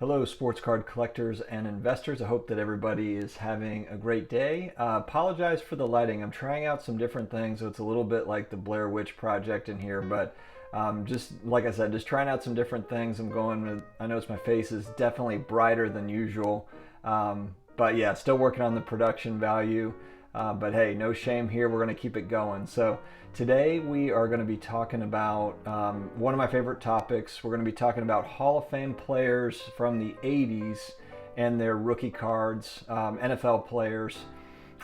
Hello, sports card collectors and investors. I hope that everybody is having a great day. Apologize for the lighting. I'm trying out some different things, so it's a little bit like the Blair Witch Project in here, but just like I said, just trying out some different things. I notice my face is definitely brighter than usual, but yeah, still working on the production value. But hey, no shame here. We're going to keep it going. So today we are going to be talking about one of my favorite topics. We're going to be talking about Hall of Fame players from the 80's and their rookie cards, NFL players.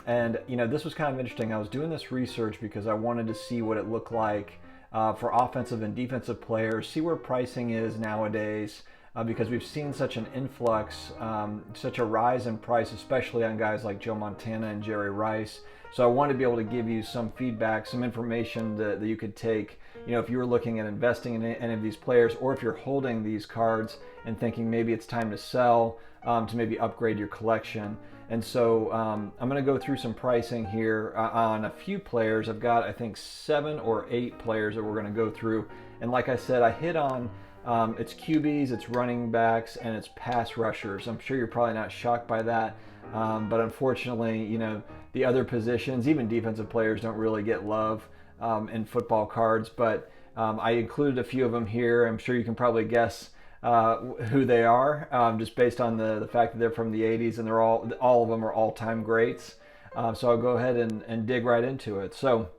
And this was kind of interesting. I was doing this research because I wanted to see what it looked like for offensive and defensive players, see where pricing is nowadays. Because we've seen such an influx, such a rise in price, especially on guys like Joe Montana and Jerry Rice. So I want to be able to give you some feedback, some information that you could take, if you were looking at investing in any of these players, or if you're holding these cards and thinking maybe it's time to sell, to maybe upgrade your collection. And so I'm going to go through some pricing here on a few players. I've got, I think, 7 or 8 players that we're going to go through. And like I said, I hit on it's QBs, it's running backs, and it's pass rushers. I'm sure you're probably not shocked by that, but unfortunately, the other positions, even defensive players, don't really get love in football cards. But I included a few of them here. I'm sure you can probably guess who they are, just based on the fact that they're from the 80's, and they're all of them are all-time greats. So I'll go ahead and dig right into it. So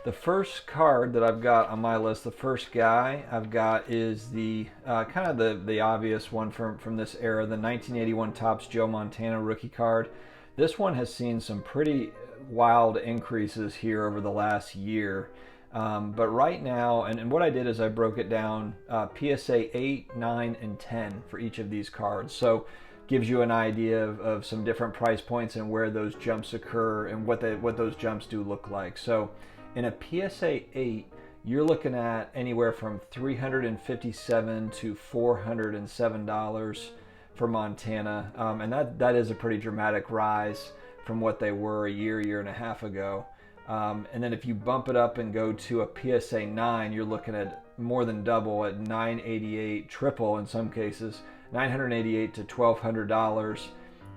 the first card that I've got on my list, the first guy I've got is the kind of the obvious one from this era, the 1981 Topps Joe Montana rookie card. This one has seen some pretty wild increases here over the last year. But right now, and what I did is I broke it down PSA 8, 9, and 10 for each of these cards. So gives you an idea of some different price points and where those jumps occur and what those jumps do look like. So in a PSA 8, you're looking at anywhere from $357 to $407 for Montana, and that is a pretty dramatic rise from what they were a year and a half ago. And then if you bump it up and go to a PSA 9, you're looking at more than double at $988, triple in some cases, $988 to $1,200.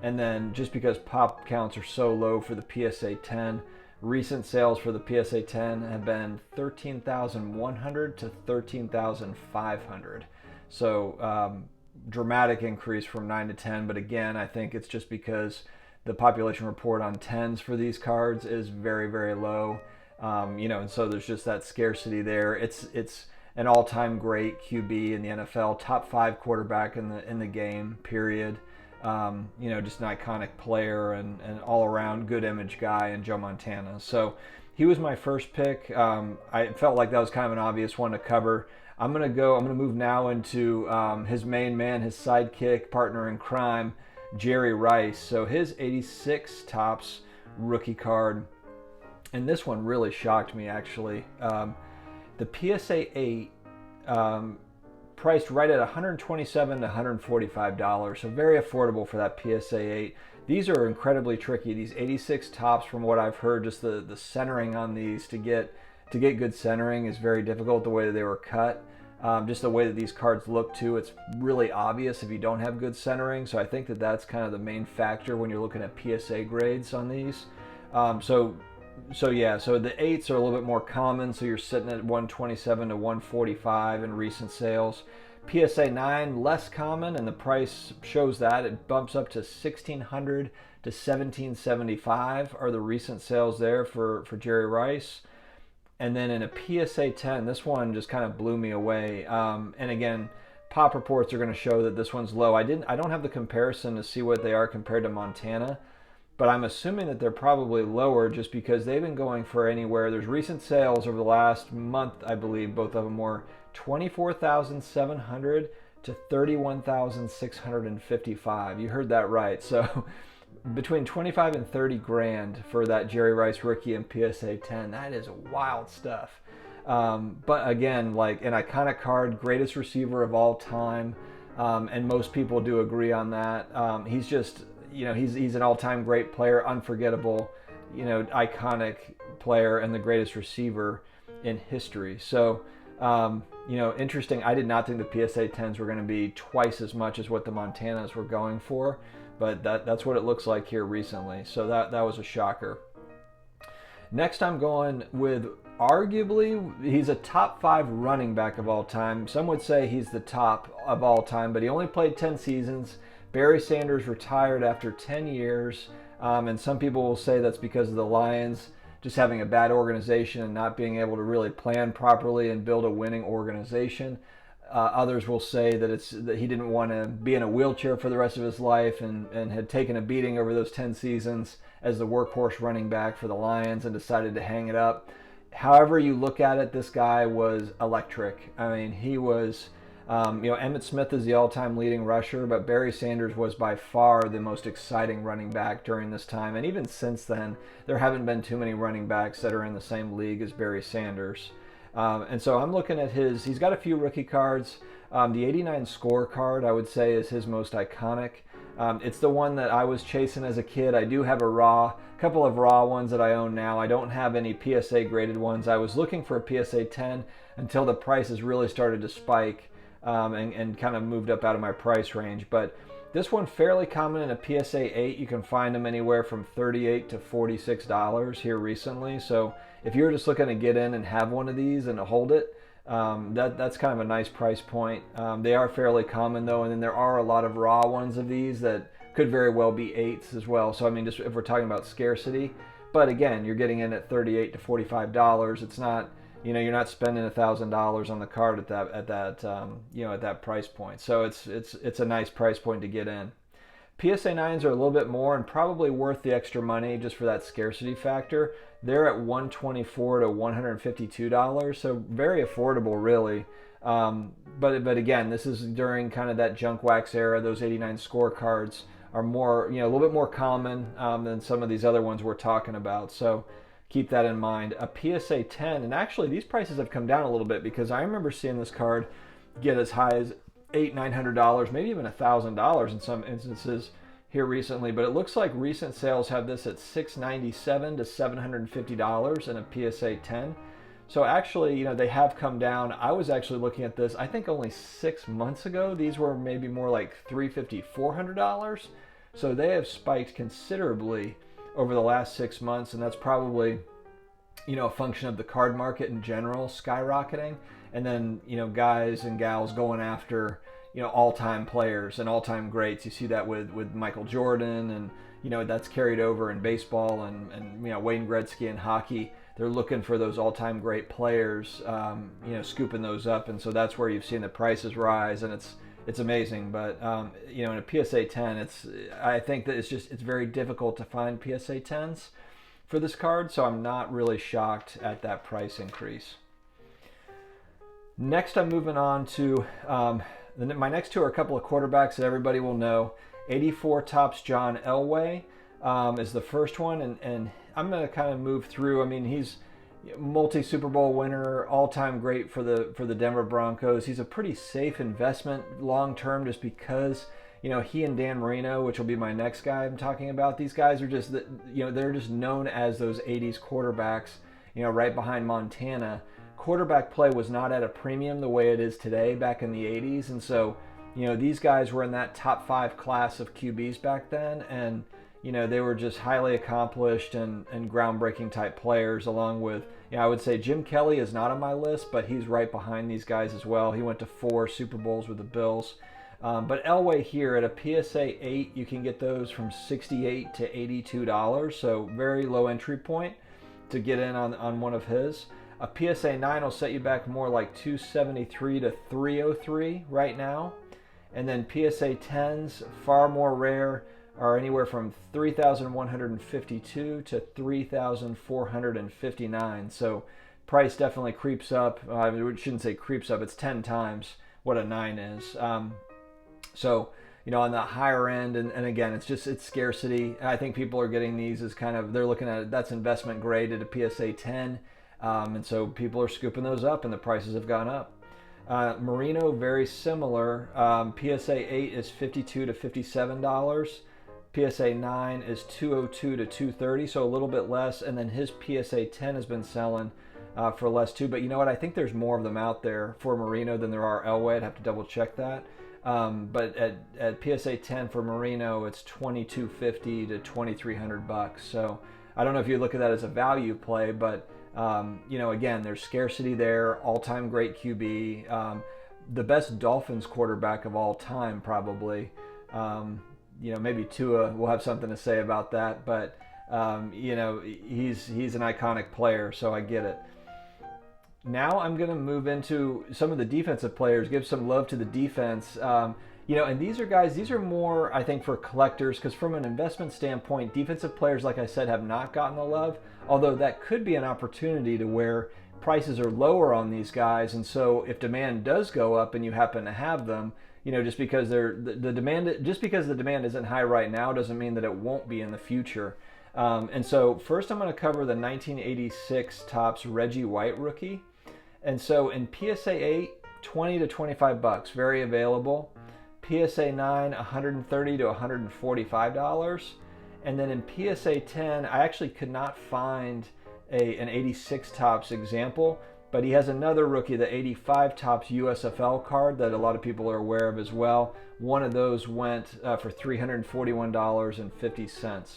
And then just because pop counts are so low for the PSA 10, recent sales for the PSA 10 have been $13,100 to $13,500. So dramatic increase from 9 to 10. But again, I think it's just because the population report on 10s for these cards is very, very low. And so there's just that scarcity there. It's an all-time great QB in the NFL, top 5 quarterback in the game, period. Just an iconic player and all-around good image guy in Joe Montana. So he was my first pick. I felt like that was kind of an obvious one to cover. I'm gonna move now into his main man, his sidekick, partner in crime, Jerry Rice. So his 86 Topps rookie card, and this one really shocked me actually. The PSA 8. Priced right at $127 to $145, so very affordable for that PSA 8. These are incredibly tricky. These 86 Topps, from what I've heard, just the centering on these to get good centering is very difficult. The way that they were cut, just the way that these cards look too, it's really obvious if you don't have good centering. So I think that's kind of the main factor when you're looking at PSA grades on these. So the 8s are a little bit more common, so you're sitting at 127 to 145 in recent sales. PSA 9, less common, and the price shows that. It bumps up to $1,600 to $1,775 are the recent sales there for Jerry Rice. And then in a PSA 10, this one just kind of blew me away. And again, pop reports are going to show that this one's low. I don't have the comparison to see what they are compared to Montana, but I'm assuming that they're probably lower just because they've been going for anywhere. There's recent sales over the last month, I believe, both of them were $24,700 to $31,655. You heard that right. So between 25 and 30 grand for that Jerry Rice rookie and PSA 10, that is wild stuff. But again, like an iconic card, greatest receiver of all time, and most people do agree on that. He's just, he's an all-time great player, unforgettable, iconic player, and the greatest receiver in history. So Interesting. I did not think the PSA 10s were going to be twice as much as what the Montanas were going for, but that's what it looks like here recently. So that was a shocker. Next, I'm going with arguably, he's a top 5 running back of all time. Some would say he's the top of all time, but he only played 10 seasons. Barry Sanders retired after 10 years, and some people will say that's because of the Lions just having a bad organization and not being able to really plan properly and build a winning organization. Others will say that he didn't want to be in a wheelchair for the rest of his life and had taken a beating over those 10 seasons as the workhorse running back for the Lions and decided to hang it up. However you look at it, this guy was electric. I mean, he was, Emmitt Smith is the all-time leading rusher, but Barry Sanders was by far the most exciting running back during this time. And even since then, there haven't been too many running backs that are in the same league as Barry Sanders. And so I'm looking at he's got a few rookie cards. The 89 scorecard, I would say, is his most iconic. It's the one that I was chasing as a kid. I do have a couple of raw ones that I own now. I don't have any PSA graded ones. I was looking for a PSA 10 until the prices really started to spike and kind of moved up out of my price range. But this one fairly common in a PSA 8. You can find them anywhere from $38 to $46 here recently. So if you're just looking to get in and have one of these and hold it, that's kind of a nice price point. They are fairly common though, and then there are a lot of raw ones of these that could very well be 8s as well. So I mean, just if we're talking about scarcity, but again, you're getting in at $38 to $45. It's not, you're not spending $1,000 on the card at that price point. So it's a nice price point to get in. PSA 9s are a little bit more and probably worth the extra money just for that scarcity factor. They're at $124 to $152, so very affordable, really. But again, this is during kind of that junk wax era. Those 89 scorecards are more, a little bit more common than some of these other ones we're talking about. So keep that in mind. A PSA 10, and actually these prices have come down a little bit because I remember seeing this card get as high as $800-900, maybe even $1,000 in some instances here recently. But it looks like recent sales have this at $697 to $750 in a PSA 10. So actually, they have come down. I was actually looking at this, I think only 6 months ago. These were maybe more like $350, $400. So they have spiked considerably over the last 6 months, and that's probably, a function of the card market in general skyrocketing, and then, guys and gals going after, all-time players and all-time greats. You see that with Michael Jordan, and, that's carried over in baseball and Wayne Gretzky in hockey. They're looking for those all-time great players, scooping those up, and so that's where you've seen the prices rise, and it's amazing. But in a PSA 10, I think that it's very difficult to find PSA 10s for this card, so I'm not really shocked at that price increase. Next, I'm moving on to my next two are a couple of quarterbacks that everybody will know. 84 Topps John Elway is the first one, and I'm going to kind of move through. I mean, he's multi-Super Bowl winner, all-time great for the Denver Broncos. He's a pretty safe investment long-term just because, he and Dan Marino, which will be my next guy I'm talking about, these guys are just, they're just known as those 80s quarterbacks, right behind Montana. Quarterback play was not at a premium the way it is today back in the 80s, and so, these guys were in that top 5 class of QBs back then, and they were just highly accomplished and groundbreaking type players, along with, I would say Jim Kelly is not on my list, but he's right behind these guys as well. He went to 4 Super Bowls with the Bills. But Elway here at a PSA 8, you can get those from $68 to $82, so very low entry point to get in on one of his. A PSA 9 will set you back more like $273 to $303 right now. And then PSA 10s, far more rare, are anywhere from $3,152 to $3,459. So price definitely creeps up. I shouldn't say creeps up. It's 10 times what a 9 is. So, on the higher end, and again, it's scarcity. I think people are getting these as kind of, they're looking at it, that's investment grade at a PSA 10. And so people are scooping those up and the prices have gone up. Marino, very similar. PSA 8 is $52 to $57. PSA 9 is $202 to $230, so a little bit less. And then his PSA 10 has been selling for less too. But you know what? I think there's more of them out there for Marino than there are Elway. I'd have to double check that. But at PSA 10 for Marino, it's $2,250 to $2,300. So I don't know if you look at that as a value play, but you know, again, there's scarcity there. All-time great QB, the best Dolphins quarterback of all time, probably. You know, maybe Tua will have something to say about that, but you know, he's an iconic player, so I get it. Now I'm going to move into some of the defensive players, give some love to the defense. You know, and these are guys, these are more, I think, for collectors, because from an investment standpoint, defensive players, like I said, have not gotten the love, although that could be an opportunity to where prices are lower on these guys. And so if demand does go up and you happen to have them, you know, just because the demand isn't high right now doesn't mean that it won't be in the future. And so first I'm going to cover the 1986 Topps Reggie White rookie. And so in PSA 8, 20 to 25 bucks, very available. PSA 9, 130 to $145. And then in PSA 10, I actually could not find an 86 Topps example, but he has another rookie, the 85 Topps USFL card that a lot of people are aware of as well. One of those went for $341.50.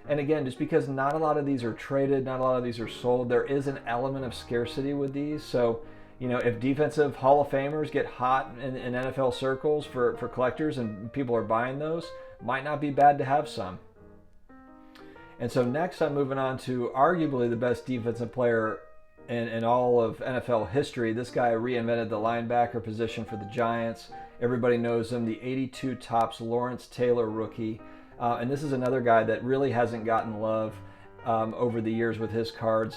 And again, just because not a lot of these are traded, not a lot of these are sold, there is an element of scarcity with these. So, you know, if defensive Hall of Famers get hot in NFL circles for collectors and people are buying those, might not be bad to have some. And so next I'm moving on to arguably the best defensive player in all of NFL history. This guy reinvented the linebacker position for the Giants. Everybody knows him, the 82 Topps Lawrence Taylor rookie. And this is another guy that really hasn't gotten love over the years with his cards.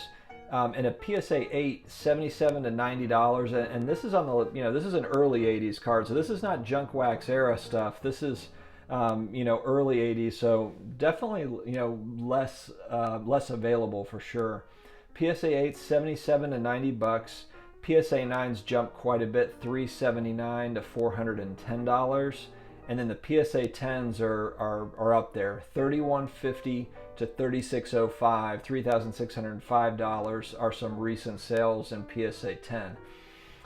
And a PSA 8, $77 to $90, and this is on the, you know, this is an early 80s card, so this is not junk wax era stuff. This is you know, early 80s, so definitely, you know, less available for sure. PSA 8, $77 to $90. PSA 9s jumped quite a bit, $379 to $410. And then the PSA 10s are up there, $3,150 to $3,605, $3,605 are some recent sales in PSA 10.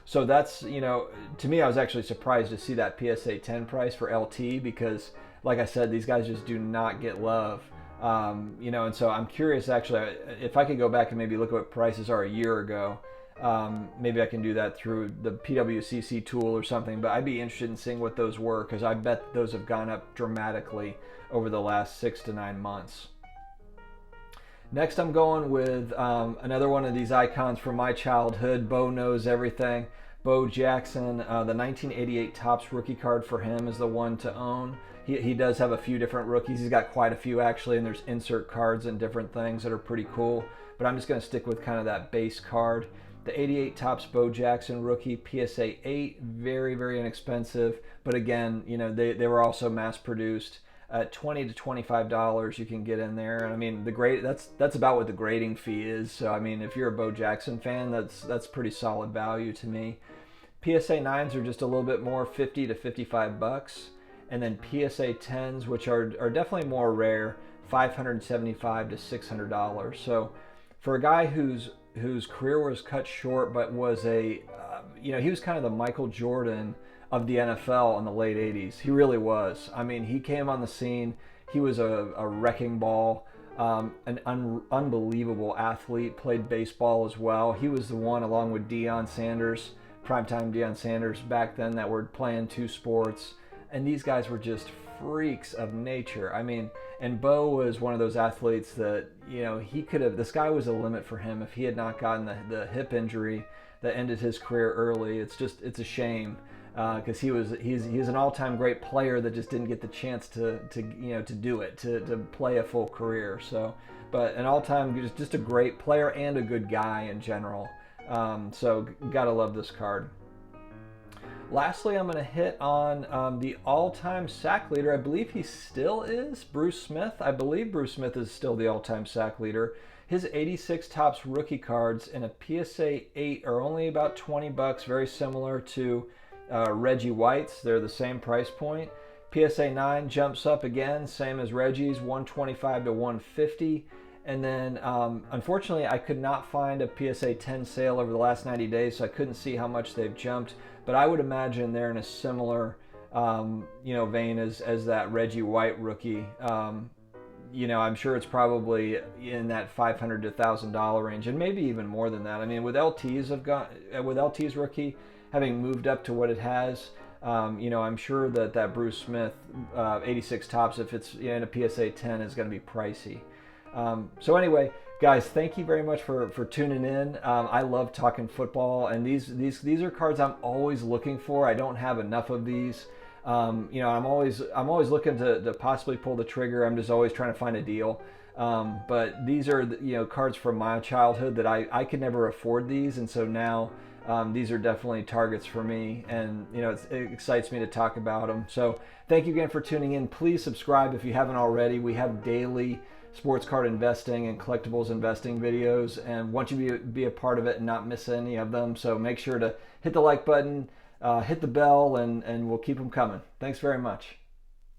So that's, you know, to me, I was actually surprised to see that PSA 10 price for LT because, like I said, these guys just do not get love. You know, and so I'm curious, actually, if I could go back and maybe look at what prices are a year ago. Maybe I can do that through the PWCC tool or something, but I'd be interested in seeing what those were because I bet those have gone up dramatically over the last 6 to 9 months. Next, I'm going with another one of these icons from my childhood. Bo knows everything. Bo Jackson, the 1988 Topps rookie card for him is the one to own. He does have a few different rookies. He's got quite a few actually, and there's insert cards and different things that are pretty cool. But I'm just going to stick with kind of that base card. The 88 Topps Bo Jackson rookie, PSA 8, very, very inexpensive. But again, you know, they were also mass produced. At $20 to $25 you can get in there. And I mean, that's about what the grading fee is. So I mean, if you're a Bo Jackson fan, that's pretty solid value to me. PSA 9s are just a little bit more, $50 to $55. And then PSA 10s, which are definitely more rare, $575 to $600. So for a guy whose career was cut short, but was you know, he was kind of the Michael Jordan of the NFL in the late 80s. He really was. I mean, he came on the scene. He was a wrecking ball, an unbelievable athlete, played baseball as well. He was the one, along with Deion Sanders, primetime Deion Sanders back then, that were playing two sports. And these guys were just freaks of nature. I mean, and Bo was one of those athletes that, you know, the sky was the limit for him if he had not gotten the hip injury that ended his career early. It's a shame. Because he's an all-time great player that just didn't get the chance to do it, to play a full career. So, but an all-time just a great player and a good guy in general. So gotta love this card. Lastly, I'm going to hit on the all-time sack leader. I believe he still is Bruce Smith. I believe Bruce Smith is still the all-time sack leader. His 86 Topps rookie cards in a PSA 8 are only about $20, very similar to Reggie White's. They're the same price point. PSA 9 jumps up again, same as Reggie's, $125 to $150. And then unfortunately I could not find a PSA 10 sale over the last 90 days, so I couldn't see how much they've jumped, but I would imagine they're in a similar vein as that Reggie White rookie. I'm sure it's probably in that $500 to $1,000 range, and maybe even more than that. I mean, with LT's rookie having moved up to what it has, I'm sure that Bruce Smith 86 Topps, if it's in a PSA 10, is going to be pricey. So anyway, guys, thank you very much for tuning in. I love talking football, and these are cards I'm always looking for. I don't have enough of these. I'm always looking to possibly pull the trigger. I'm just always trying to find a deal. But these are cards from my childhood that I could never afford these, and so now these are definitely targets for me, and it excites me to talk about them. So thank you again for tuning in. Please subscribe if you haven't already. We have daily sports card investing and collectibles investing videos, and want you to be a part of it and not miss any of them. So make sure to hit the like button, hit the bell, and we'll keep them coming. Thanks very much.